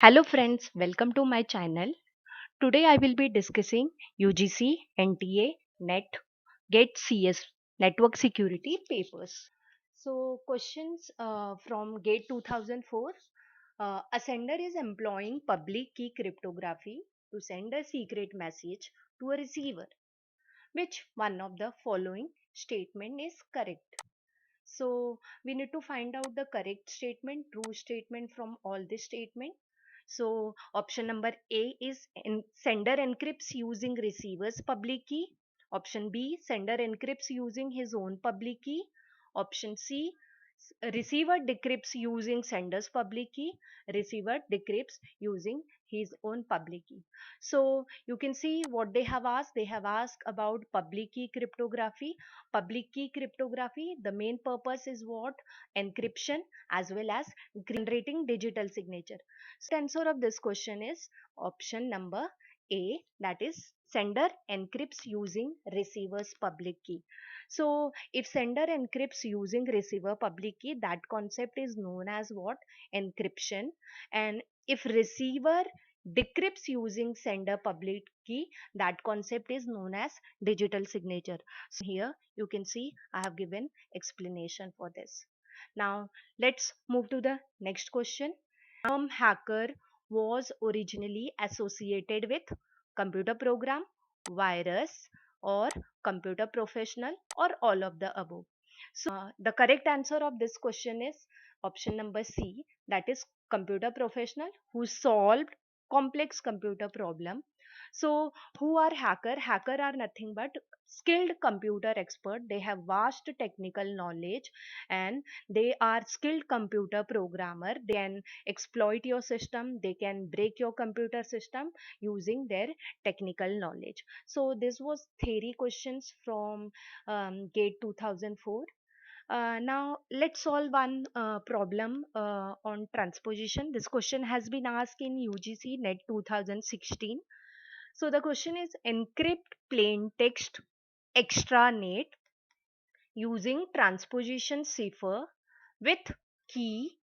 Hello friends, welcome to my channel. Today I will be discussing UGC, NTA, NET, GATE CS network security papers. So questions from GATE 2004. A sender is employing public key cryptography to send a secret message to a receiver. Which one of the following statement is correct? So we need to find out the correct statement, true statement from all this statement. So option number A is sender encrypts using receiver's public key. Option B, sender encrypts using his own public key. Option C, receiver decrypts using sender's public key. Receiver decrypts using his own public key. So you can see what they have asked. They have asked about public key cryptography. Public key cryptography, the main purpose is what? Encryption as well as generating digital signature. So the answer of this question is option number A, that is sender encrypts using receiver's public key. So if sender encrypts using receiver public key, that concept is known as what? Encryption. And if receiver decrypts using sender public key, that concept is known as digital signature. So here you can see I have given explanation for this. Now let's move to the next question. Hacker was originally associated with computer program, virus, or computer professional, or all of the above. So the correct answer of this question is option number C, that is computer professional who solved complex computer problem. So who are hacker? Hacker are nothing but skilled computer expert. They have vast technical knowledge and they are skilled computer programmer. They can exploit your system, they can break your computer system using their technical knowledge. So this was theory questions from GATE 2004. Now let's solve one problem on transposition. This question has been asked in UGC NET 2016. So the question is encrypt plain text extranet using transposition cipher with key.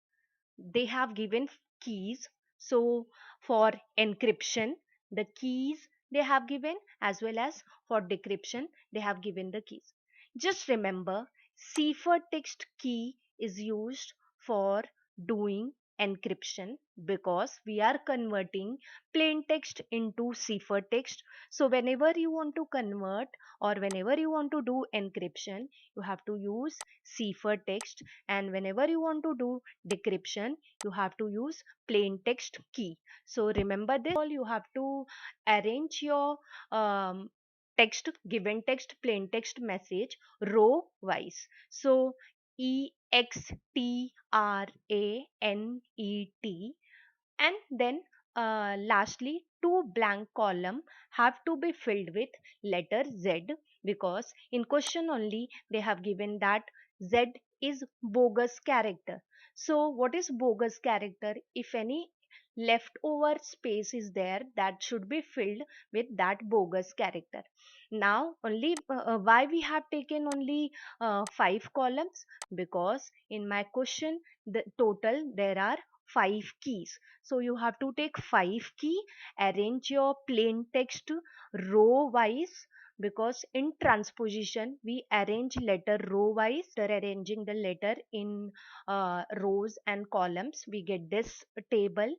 They have given keys. So for encryption, the keys they have given, as well as for decryption they have given the keys. Just remember, ciphertext key is used for doing encryption because we are converting plain text into ciphertext. So whenever you want to convert or whenever you want to do encryption, you have to use ciphertext, and whenever you want to do decryption, you have to use plain text key. So remember this. All you have to arrange your text, given text, plain text message row wise. So extranet, and then lastly two blank column have to be filled with letter Z, because in question only they have given that Z is bogus character. So what is bogus character? If any leftover space is there, that should be filled with that bogus character. Now only why we have taken only 5 columns? Because in my question the total there are 5 keys. So you have to take 5 key, arrange your plain text row wise, because in transposition we arrange letter row wise. After arranging the letter in rows and columns, we get this table.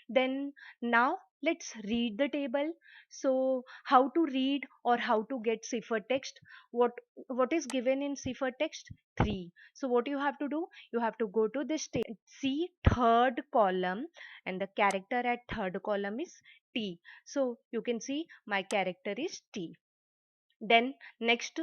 Then now let's read the table. So how to read or how to get ciphertext? What is given in ciphertext? 3. So what you have to do? You have to go to this see third column, and the character at third column is T. So you can see my character is T. Then next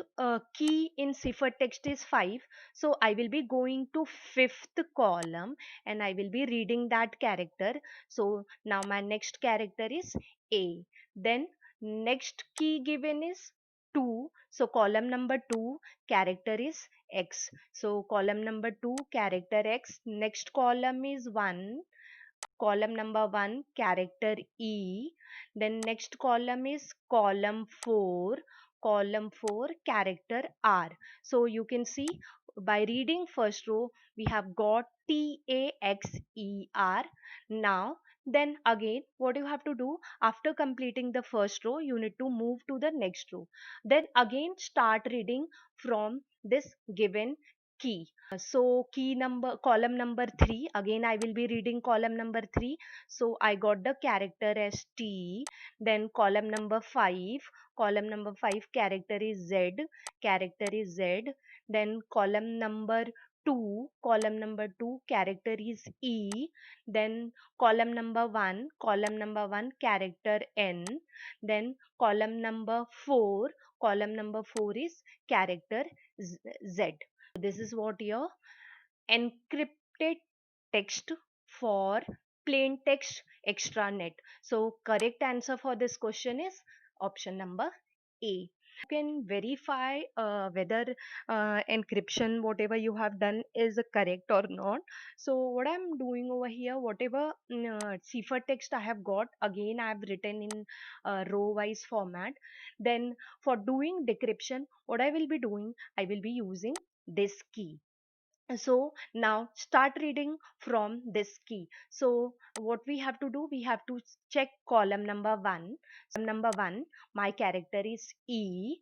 key in ciphertext is 5. So I will be going to fifth column and I will be reading that character. So now my next character is A. Then next key given is 2. So column number 2 character is X. So column number 2 character X. Next column is 1. Column number 1 character E. Then next column is column 4. Column 4 character R. So you can see by reading first row we have got TAXER. Now Then again, what you have to do, after completing the first row, you need to move to the next row. Then again start reading from this given key. So key number, column number 3, again I will be reading column number 3. So I got the character as T. Then column number 5 character is Z, character is Z. Then column number 2 character is E. Then column number 1 character N. Then column number 4 is character Z. This is what your encrypted text for plain text extranet. So correct answer for this question is option number A. You can verify whether encryption whatever you have done is correct or not. So what I'm doing over here, whatever cipher text I have got, again I have written in row wise format. Then for doing decryption, what I will be doing, I will be using this key. So now start reading from this key. So what we have to do, we have to check column number 1. Number 1, my character is E.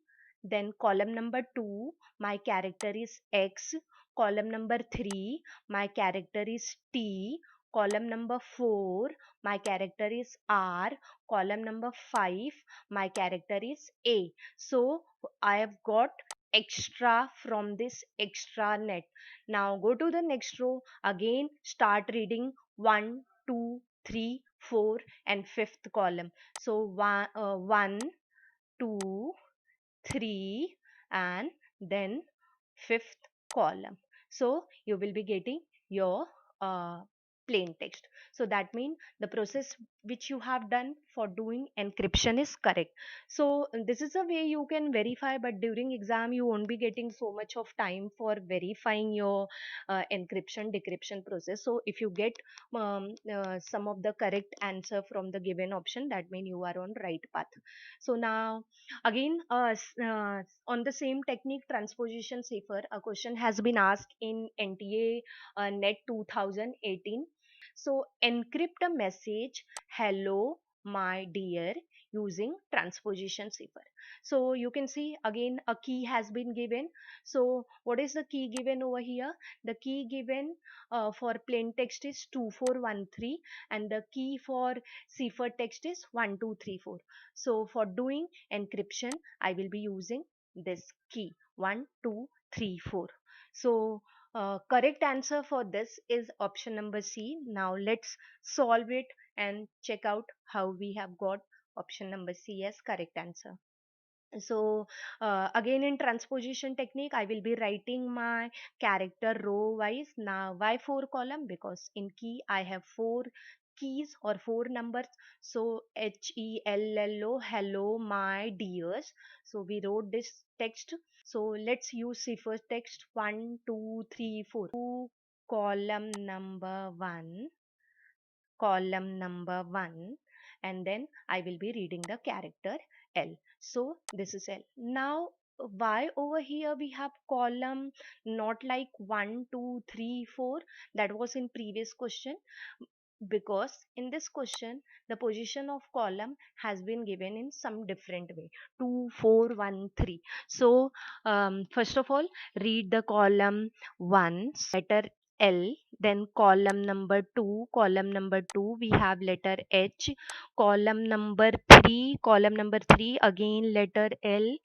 Then column number 2, my character is X. Column number 3, my character is T. Column number 4, my character is R. Column number 5, my character is A. So I have got extra from this extra net. Now go to the next row. Again start reading 1, 2, 3, 4 and fifth column. So 1, 2, 3 and then fifth column. So you will be getting your plain text. So that means the process which you have done for doing encryption is correct. So this is a way you can verify, but during exam you won't be getting so much of time for verifying your encryption decryption process. So if you get some of the correct answer from the given option, that means you are on right path. So now again, on the same technique, transposition cipher, a question has been asked in NTA NET 2018. So encrypt a message, hello, my dear, using transposition cipher. So you can see again a key has been given. So what is the key given over here? The key given for plain text is 2413 and the key for cipher text is 1234. So for doing encryption, I will be using this key 1234. So correct answer for this is option number C. Now let's solve it and check out how we have got option number C as correct answer. So again in transposition technique, I will be writing my character row wise. Now why 4 column? Because in key I have 4 keys or 4 numbers. So HELLO, hello my dears. So we wrote this text. So let's use cipher text 1 2 3 4 to column number 1, column number 1, and then I will be reading the character L. So this is L. Now why over here we have column not like 1 2 3 4, that was in previous question? Because in this question the position of column has been given in some different way, 2 4 1 3. So first of all, read the column 1 letter L. Then column number 2 we have letter H. Column number 3 again letter L.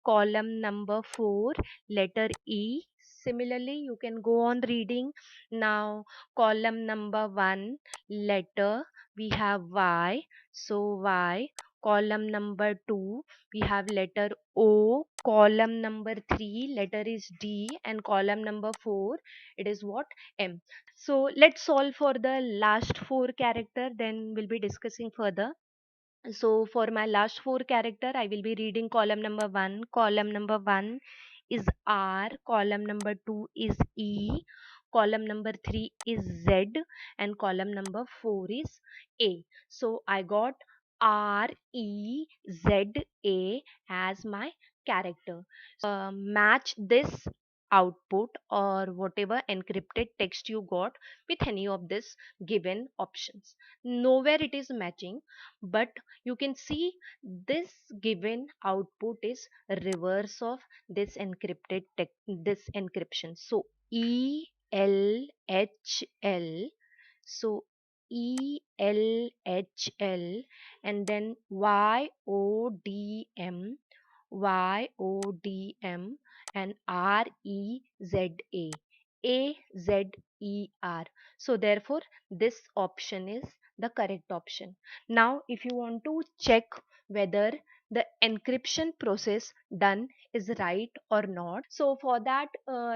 Column number 4 letter E. Similarly you can go on reading. Now column number 1 letter we have Y. So Y. Column number 2 we have letter O. Column number 3 letter is D, and column number 4 it is what? M. So let's solve for the last 4 character, then we'll be discussing further. So for my last 4 character, I will be reading column number 1. Column number 1 is R, column number 2 is E, column number 3 is Z, and column number 4 is A. So I got R E Z A as my character. Match this output or whatever encrypted text you got with any of this given options. Nowhere it is matching, but you can see this given output is reverse of this encrypted text, this encryption. So ELHL, so ELHL, and then YODM, and REZA, so therefore this option is the correct option. Now if you want to check whether the encryption process done is right or not, so for that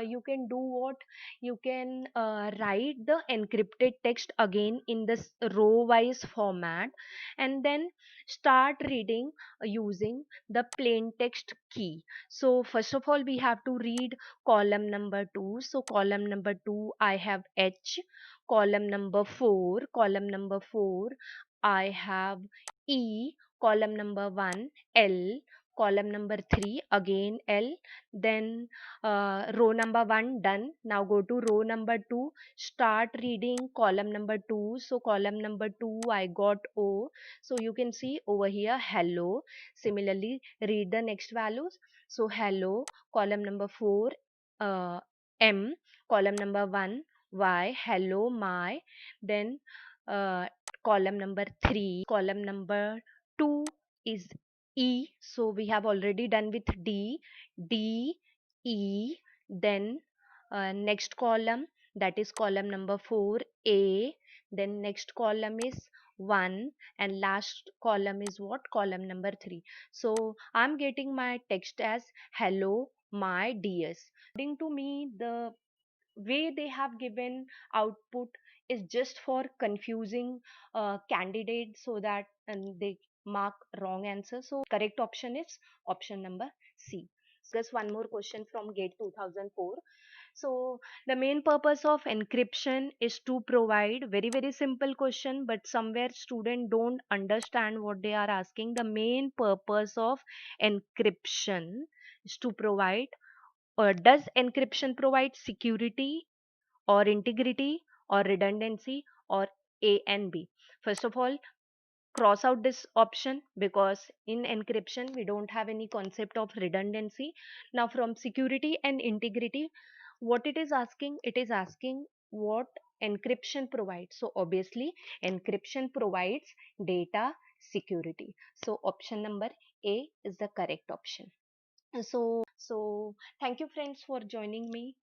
you can do what, you can write the encrypted text again in this row wise format, and then start reading using the plain text key. So first of all we have to read column number 2. So column number 2 I have H, column number 4 I have E, column number 1 L, column number 3 again L, then row number 1 done. Now go to row number 2, start reading column number 2. So column number 2 I got O, so you can see over here hello. Similarly read the next values. So hello, column number 4 uh, M, column number 1 Y, hello my, then uh, column number 3, column number 2 is E, so we have already done with D, E, then next column, that is column number 4 A, then next column is 1, and last column is what, column number 3. So I'm getting my text as hello my dears. According to me, the way they have given output is just for confusing candidates so that they mark wrong answer. So correct option is option number C. Just one more question from GATE 2004. So the main purpose of encryption is to provide, very simple question, but somewhere student don't understand what they are asking. The main purpose of encryption is to provide, or does encryption provide security or integrity or redundancy, or A and B? First of all, cross out this option because in encryption we don't have any concept of redundancy. Now from security and integrity, what it is asking, it is asking what encryption provides. So obviously encryption provides data security. So option number A is the correct option. So thank you friends for joining me